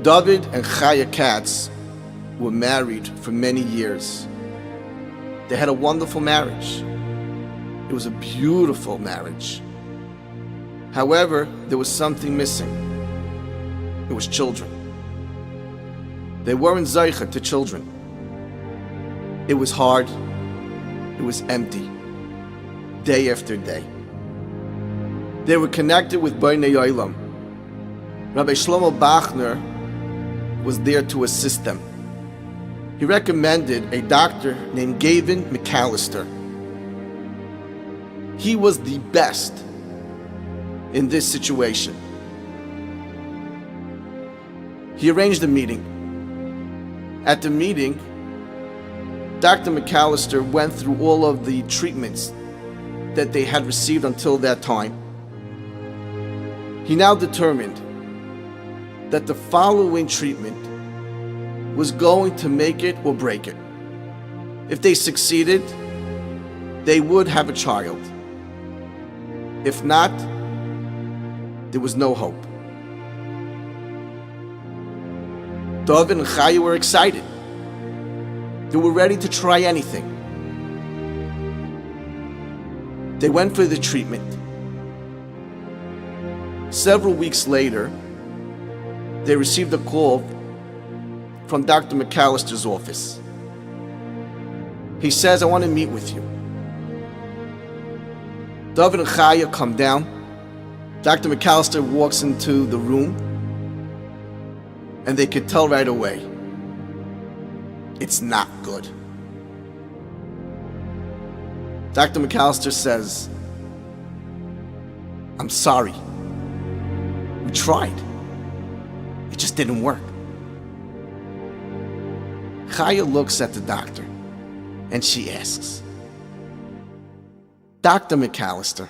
David and Chaya Katz were married for many years. They had a wonderful marriage. It was a beautiful marriage. However, there was something missing. It was children. They weren't zeicha to children. It was hard. It was empty. Day after day. They were connected with Bnei Olam. Rabbi Shlomo Bachner was there to assist them. He recommended a doctor named Gavin McAllister. He was the best in this situation. He arranged a meeting. At the meeting, Dr. McAllister went through all of the treatments that they had received until that time. He now determined that the following treatment was going to make it or break it. If they succeeded, they would have a child. If not, there was no hope. David and Chaya were excited. They were ready to try anything. They went for the treatment. Several weeks later, they received a call from Dr. McAllister's office. He says, "I want to meet with you." David and Chaya come down. Dr. McAllister walks into the room, and they could tell right away, it's not good. Dr. McAllister says, "I'm sorry. We tried. It just didn't work." Chaya looks at the doctor and she asks, "Dr. McAllister,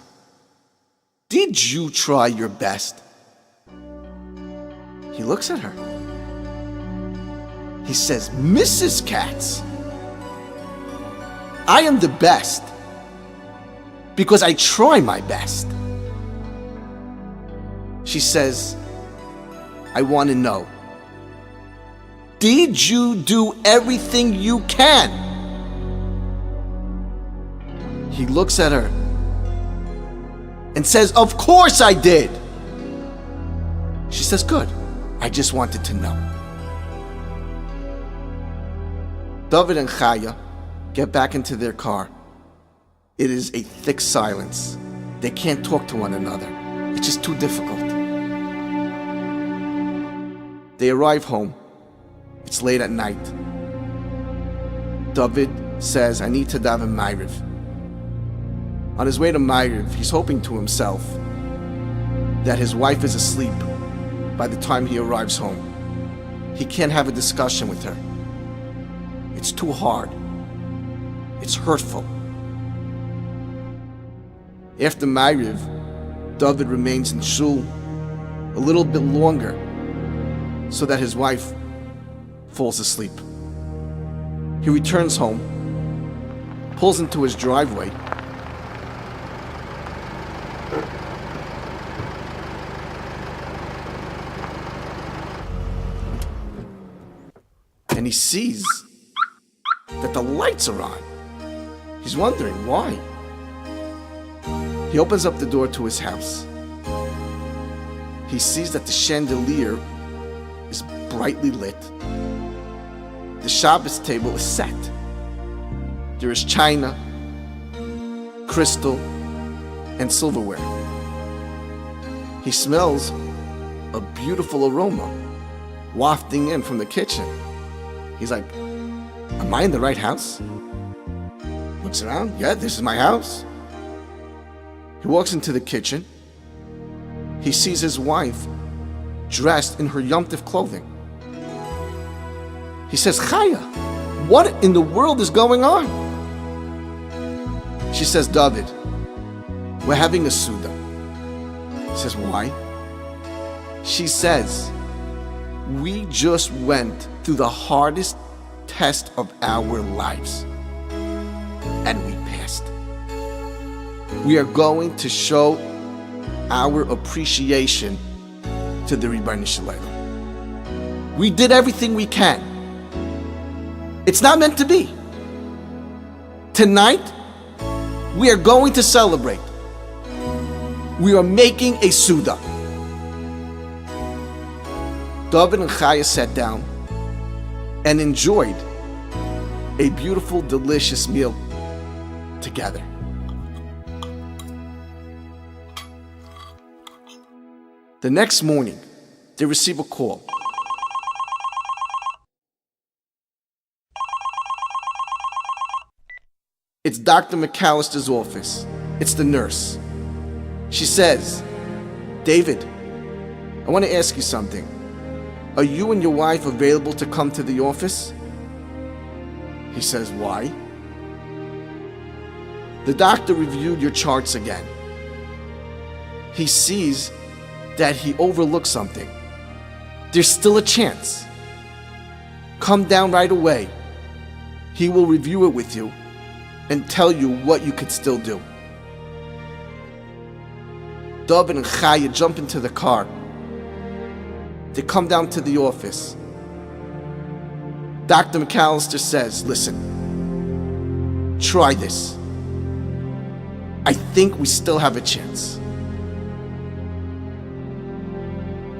did you try your best?" He looks at her. He says, "Mrs. Katz, I am the best because I try my best." She says, "I want to know, did you do everything you can?" He looks at her and says, "Of course I did." She says, "Good. I just wanted to know." David and Chaya get back into their car. It is a thick silence. They can't talk to one another. It's just too difficult. They arrive home. It's late at night. David says, "I need to daven Ma'ariv." On his way to Ma'ariv, he's hoping to himself that his wife is asleep by the time he arrives home. He can't have a discussion with her. It's too hard. It's hurtful. After Ma'ariv, David remains in shul a little bit longer so that his wife falls asleep. He returns home, pulls into his driveway, and he sees that the lights are on. He's wondering why. He opens up the door to his house. He sees that the chandelier is brightly lit. The Shabbos table is set. There is china, crystal, and silverware. He smells a beautiful aroma wafting in from the kitchen. He's like, "Am I in the right house?" Looks around. "Yeah, this is my house." He walks into the kitchen. He sees his wife dressed in her Yom Tov clothing. He says, "Chaya, what in the world is going on?" She says, "David, we're having a Seudah." He says, "Why?" She says, "We just went through the hardest test of our lives, and we passed. We are going to show our appreciation to the Ribono Shel Olam." We did everything we can. It's not meant to be. Tonight, we are going to celebrate. We are making a Seudah. David and Chaya sat down and enjoyed a beautiful, delicious meal together. The next morning, they receive a call. It's Dr. McAllister's office. It's the nurse. She says, "David, I want to ask you something. Are you and your wife available to come to the office?" He says, "Why?" The doctor reviewed your charts again. He sees that he overlooked something. There's still a chance. Come down right away. He will review it with you and tell you what you could still do. David and Chaya jump into the car. They come down to the office. Dr. McAllister says, "Listen, try this. I think we still have a chance."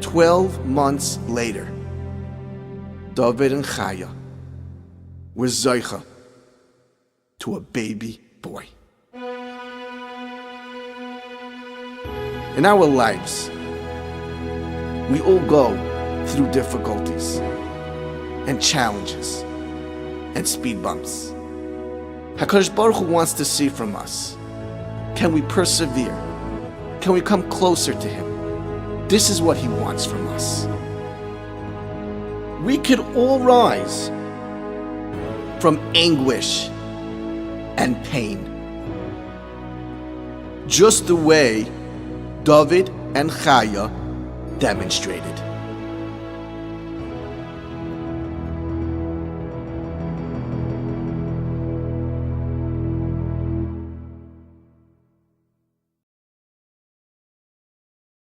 12 months later, David and Chaya were Zoicha to a baby boy. In our lives, we all go through difficulties and challenges and speed bumps. HaKadosh Baruch Hu wants to see from us, can we persevere? Can we come closer to Him? This is what He wants from us. We could all rise from anguish and pain, just the way David and Chaya demonstrated.